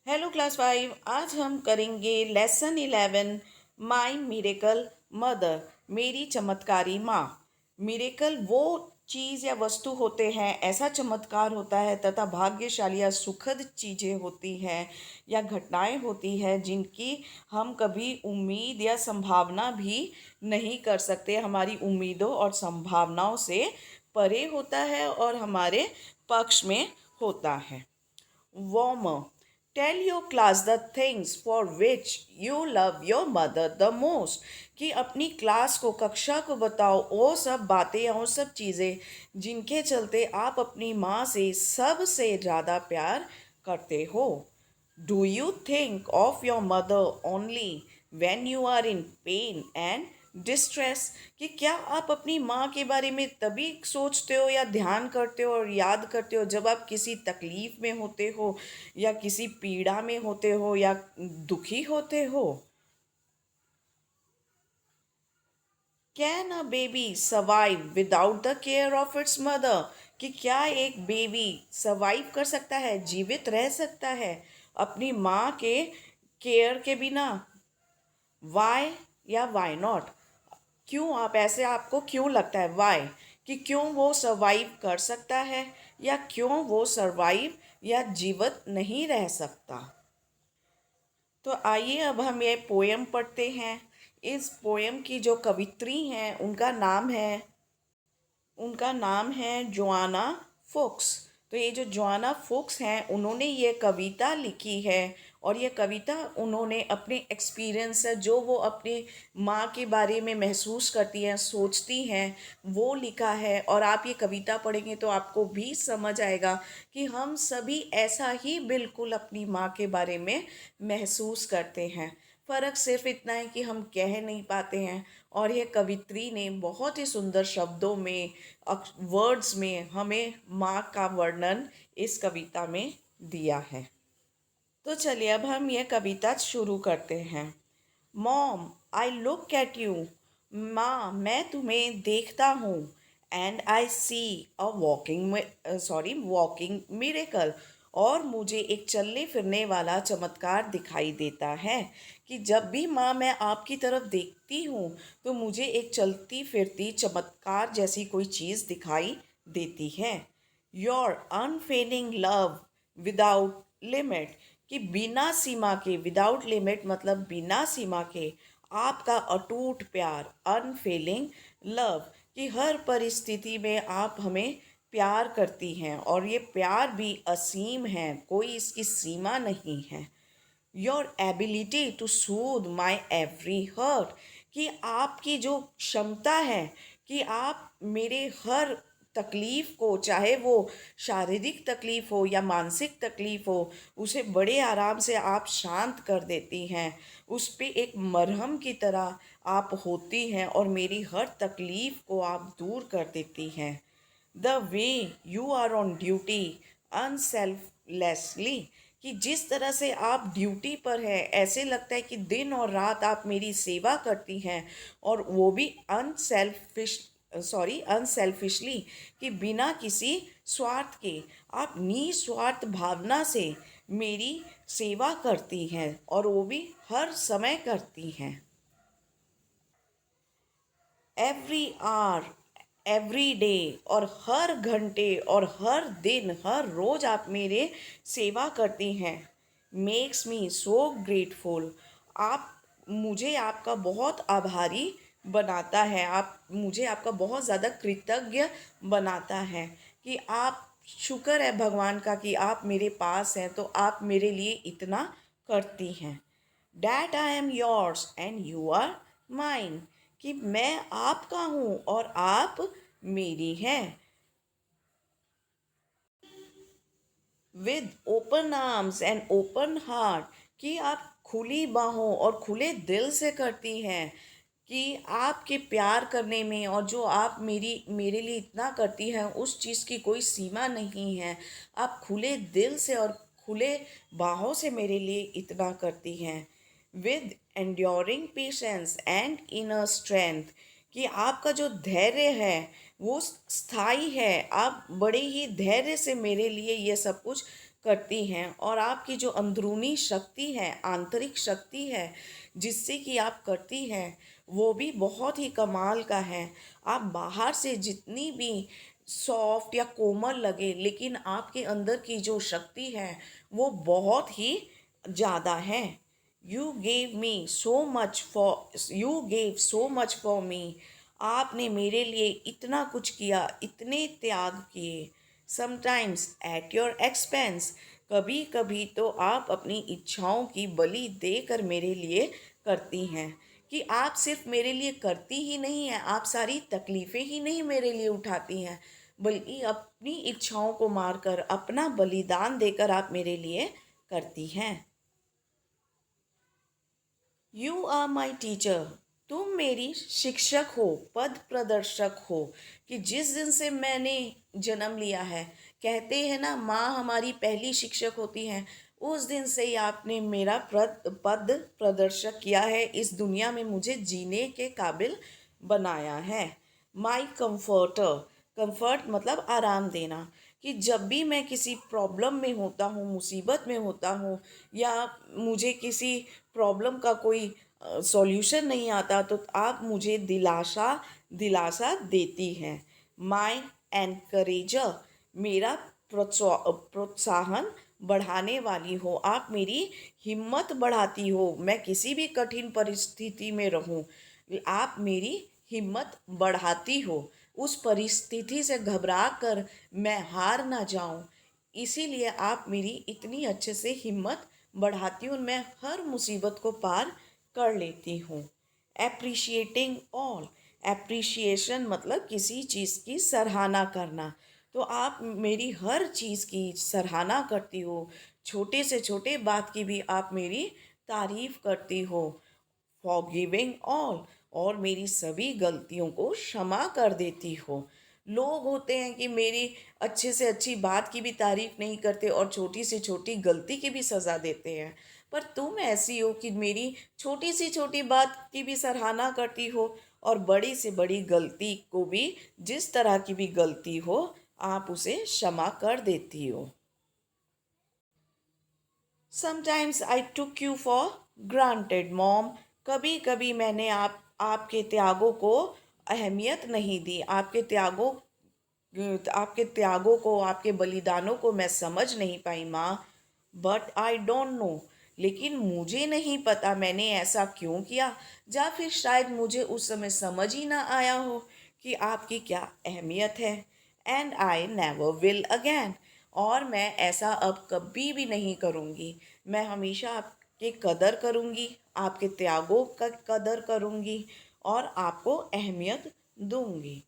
Hello class 5। आज हम करेंगे लेसन 11 माई मिरेकल मदर, मेरी चमत्कारी माँ। मिरेकल वो चीज़ या वस्तु होते हैं, ऐसा चमत्कार होता है तथा भाग्यशाली या सुखद चीज़ें होती हैं या घटनाएं होती हैं जिनकी हम कभी उम्मीद या संभावना भी नहीं कर सकते। हमारी उम्मीदों और संभावनाओं से परे होता है और हमारे पक्ष में होता है। Warmer. Tell your class the things for which you love your mother the most. कि अपनी क्लास को, कक्षा को बताओ वो सब बातें या वो सब चीज़ें जिनके चलते आप अपनी माँ से सबसे ज़्यादा प्यार करते हो। Do you think of your mother only when you are in pain and distress? कि क्या आप अपनी माँ के बारे में तभी सोचते हो या ध्यान करते हो और याद करते हो जब आप किसी तकलीफ में होते हो या किसी पीड़ा में होते हो या दुखी होते हो? Can a baby survive without the care of its mother? कि क्या एक बेबी सर्वाइव कर सकता है, जीवित रह सकता है अपनी माँ के केयर के बिना? वाई या वाई नॉट? क्यों आप ऐसे, आपको क्यों लगता है वाई, कि क्यों वो सर्वाइव कर सकता है या क्यों वो सर्वाइव या जीवित नहीं रह सकता? तो आइए अब हम ये पोयम पढ़ते हैं। इस पोयम की जो कवित्री हैं उनका नाम है जोआना फुक्स। तो ये जो जोआना फुक्स हैं उन्होंने ये कविता लिखी है और ये कविता उन्होंने अपने एक्सपीरियंस से, जो वो अपनी माँ के बारे में महसूस करती हैं, सोचती हैं, वो लिखा है। और आप ये कविता पढ़ेंगे तो आपको भी समझ आएगा कि हम सभी ऐसा ही बिल्कुल अपनी माँ के बारे में महसूस करते हैं। फ़र्क सिर्फ इतना है कि हम कह नहीं पाते हैं। और ये कवित्री ने बहुत ही सुंदर शब्दों में, वर्ड्स में हमें माँ का वर्णन इस कविता में दिया है। तो चलिए अब हम ये कविता शुरू करते हैं। Mom I look at you. माँ मैं तुम्हें देखता हूँ। And I see a walking miracle. और मुझे एक चलने फिरने वाला चमत्कार दिखाई देता है। कि जब भी माँ मैं आपकी तरफ देखती हूँ तो मुझे एक चलती फिरती चमत्कार जैसी कोई चीज़ दिखाई देती है। Your unfailing love without limit. कि बिना सीमा के, विदाउट लिमिट मतलब बिना सीमा के, आपका अटूट प्यार, अनफेलिंग लव, कि हर परिस्थिति में आप हमें प्यार करती हैं और ये प्यार भी असीम है, कोई इसकी सीमा नहीं है। Your ability to soothe my every hurt. कि आपकी जो क्षमता है कि आप मेरे हर तकलीफ़ को, चाहे वो शारीरिक तकलीफ़ हो या मानसिक तकलीफ़ हो, उसे बड़े आराम से आप शांत कर देती हैं। उस पे एक मरहम की तरह आप होती हैं और मेरी हर तकलीफ़ को आप दूर कर देती हैं। The way you are on duty unselflessly. कि जिस तरह से आप ड्यूटी पर है, ऐसे लगता है कि दिन और रात आप मेरी सेवा करती हैं, और वो भी अनसेल्फिशली, कि बिना किसी स्वार्थ के आप निस्वार्थ भावना से मेरी सेवा करती हैं और वो भी हर समय करती हैं। एवरी आवर, एवरी डे, और हर घंटे और हर दिन, हर रोज़ आप मेरे सेवा करती हैं। Makes me so grateful. आप मुझे आपका बहुत आभारी बनाता है, आप मुझे आपका बहुत ज़्यादा कृतज्ञ बनाता है। कि आप, शुक्र है भगवान का कि आप मेरे पास हैं, तो आप मेरे लिए इतना करती हैं। That I am yours and you are mine. कि मैं आपका हूँ और आप मेरी हैं। With open arms and open heart. कि आप खुली बाहों और खुले दिल से करती हैं। कि आपके प्यार करने में, और जो आप मेरे लिए इतना करती हैं, उस चीज़ की कोई सीमा नहीं है। आप खुले दिल से और खुले बाहों से मेरे लिए इतना करती हैं। With enduring patience and inner strength. कि आपका जो धैर्य है वो स्थायी है, आप बड़े ही धैर्य से मेरे लिए ये सब कुछ करती हैं और आपकी जो अंदरूनी शक्ति है, आंतरिक शक्ति है जिससे कि आप करती हैं, वो भी बहुत ही कमाल का है। आप बाहर से जितनी भी सॉफ्ट या कोमल लगे, लेकिन आपके अंदर की जो शक्ति है वो बहुत ही ज़्यादा है। You gave so much for me. आपने मेरे लिए इतना कुछ किया, इतने त्याग किए। Sometimes at your expense. कभी कभी तो आप अपनी इच्छाओं की बलि देकर मेरे लिए करती हैं। कि आप सिर्फ मेरे लिए करती ही नहीं हैं, आप सारी तकलीफ़ें ही नहीं मेरे लिए उठाती हैं, बल्कि अपनी इच्छाओं को मारकर, अपना बलिदान देकर आप मेरे लिए करती हैं। You are my teacher. तुम मेरी शिक्षक हो, पद प्रदर्शक हो। कि जिस दिन से मैंने जन्म लिया है, कहते हैं ना माँ हमारी पहली शिक्षक होती हैं, उस दिन से ही आपने मेरा पद प्रदर्शक किया है, इस दुनिया में मुझे जीने के काबिल बनाया है। माई कंफर्टर। कंफर्ट मतलब आराम देना। कि जब भी मैं किसी प्रॉब्लम में होता हूँ, मुसीबत में होता हूँ, या मुझे किसी प्रॉब्लम का कोई सॉल्यूशन नहीं आता, तो आप मुझे दिलासा दिलासा देती हैं। माई एनकरेजर। मेरा प्रोत्साहन बढ़ाने वाली हो, आप मेरी हिम्मत बढ़ाती हो। मैं किसी भी कठिन परिस्थिति में रहूं, आप मेरी हिम्मत बढ़ाती हो। उस परिस्थिति से घबरा कर मैं हार ना जाऊं, इसीलिए आप मेरी इतनी अच्छे से हिम्मत बढ़ाती हूँ, मैं हर मुसीबत को पार कर लेती हूँ। Appreciating all. एप्रिशिएशन मतलब किसी चीज़ की सराहना करना। तो आप मेरी हर चीज़ की सराहना करती हो, छोटे से छोटे बात की भी आप मेरी तारीफ करती हो। Forgiving all. और मेरी सभी गलतियों को क्षमा कर देती हो। लोग होते हैं कि मेरी अच्छे से अच्छी बात की भी तारीफ नहीं करते और छोटी से छोटी गलती की भी सज़ा देते हैं, पर तुम ऐसी हो कि मेरी छोटी सी छोटी बात की भी सराहना करती हो, और बड़ी से बड़ी गलती को भी, जिस तरह की भी गलती हो, आप उसे क्षमा कर देती हो। Sometimes I took you for granted mom. कभी कभी मैंने आपके त्यागों को अहमियत नहीं दी, आपके त्यागों को, आपके बलिदानों को मैं समझ नहीं पाई माँ। But I don't know. लेकिन मुझे नहीं पता मैंने ऐसा क्यों किया, या फिर शायद मुझे उस समय समझ ही ना आया हो कि आपकी क्या अहमियत है। And I never will again. और मैं ऐसा अब कभी भी नहीं करूँगी। मैं हमेशा आपकी कदर करूँगी, आपके त्यागों का कदर करूँगी, और आपको अहमियत दूँगी।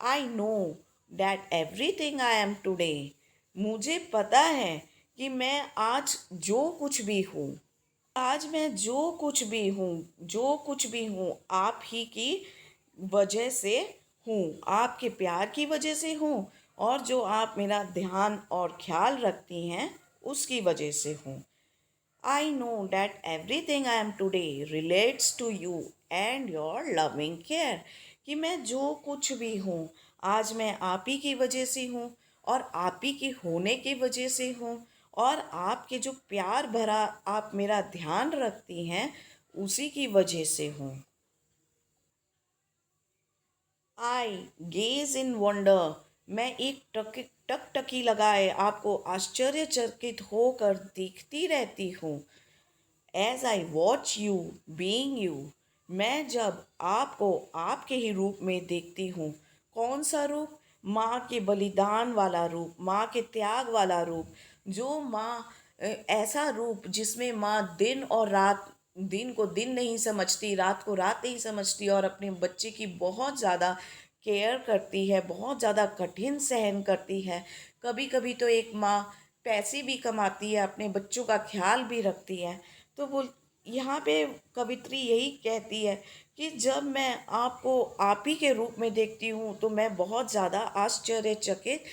I know that everything I am today. मुझे पता है कि मैं आज जो कुछ भी हूँ, आज मैं जो कुछ भी हूँ, आप ही की वजह से हूँ, आपके प्यार की वजह से हूँ, और जो आप मेरा ध्यान और ख्याल रखती हैं उसकी वजह से हूँ। I know that everything I am today relates to you and your loving care। कि मैं जो कुछ भी हूँ, आज मैं आप ही की वजह से हूँ, और आप ही की होने की वजह से हूँ, और आपके जो प्यार भरा आप मेरा ध्यान रखती हैं उसी की वजह से हूँ। आई गेज इन वंडर। मैं एक टकटकी लगाए आपको आश्चर्यचकित होकर देखती रहती हूँ। As I watch you being you. मैं जब आपको आपके ही रूप में देखती हूँ। कौन सा रूप? माँ के बलिदान वाला रूप, माँ के त्याग वाला रूप। जो माँ ऐसा रूप जिसमें माँ दिन और रात, दिन को दिन नहीं समझती, रात को रात नहीं समझती, और अपने बच्चे की बहुत ज़्यादा केयर करती है, बहुत ज़्यादा कठिन सहन करती है। कभी कभी तो एक माँ पैसे भी कमाती है, अपने बच्चों का ख्याल भी रखती है। तो वो यहाँ पे कवित्री यही कहती है कि जब मैं आपको आप ही के रूप में देखती हूँ तो मैं बहुत ज़्यादा आश्चर्यचकित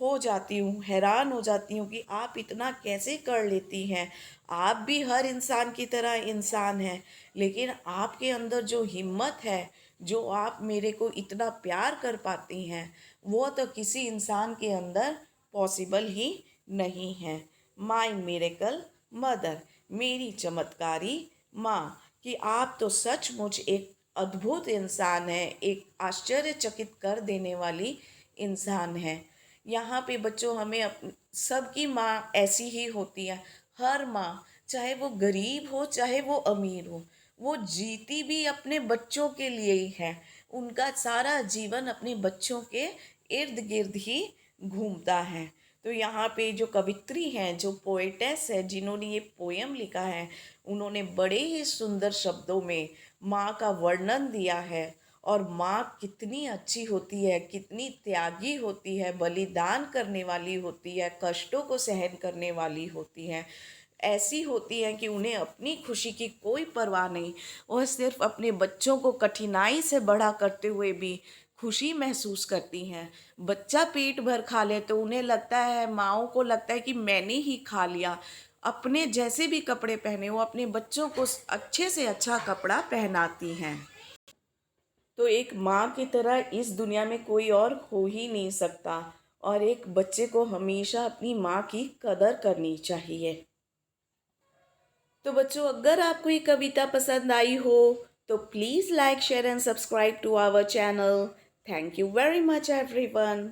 हो जाती हूँ, हैरान हो जाती हूँ कि आप इतना कैसे कर लेती हैं। आप भी हर इंसान की तरह इंसान हैं, लेकिन आपके अंदर जो हिम्मत है, जो आप मेरे को इतना प्यार कर पाती हैं, वो तो किसी इंसान के अंदर पॉसिबल ही नहीं है। माई मिरेकल मदर, मेरी चमत्कारी माँ, कि आप तो सचमुच एक अद्भुत इंसान है, एक आश्चर्यचकित कर देने वाली इंसान है। यहाँ पे बच्चों हमें सबकी माँ ऐसी ही होती है। हर माँ, चाहे वो गरीब हो चाहे वो अमीर हो, वो जीती भी अपने बच्चों के लिए ही है। उनका सारा जीवन अपने बच्चों के इर्द गिर्द ही घूमता है। तो यहाँ पे जो कवित्री हैं, जो पोएटेस है, जिन्होंने ये पोयम लिखा है, उन्होंने बड़े ही सुंदर शब्दों में माँ का वर्णन दिया है। और माँ कितनी अच्छी होती है, कितनी त्यागी होती है, बलिदान करने वाली होती है, कष्टों को सहन करने वाली होती है। ऐसी होती हैं कि उन्हें अपनी खुशी की कोई परवाह नहीं, वह सिर्फ अपने बच्चों को कठिनाई से बड़ा करते हुए भी खुशी महसूस करती हैं। बच्चा पेट भर खा ले तो उन्हें लगता है, माँओं को लगता है कि मैंने ही खा लिया। अपने जैसे भी कपड़े पहने वो अपने बच्चों को अच्छे से अच्छा कपड़ा पहनाती हैं। तो एक माँ की तरह इस दुनिया में कोई और हो ही नहीं सकता, और एक बच्चे को हमेशा अपनी माँ की कदर करनी चाहिए। तो बच्चों, अगर आपको ये कविता पसंद आई हो तो please like, share and subscribe to our channel. Thank you very much everyone.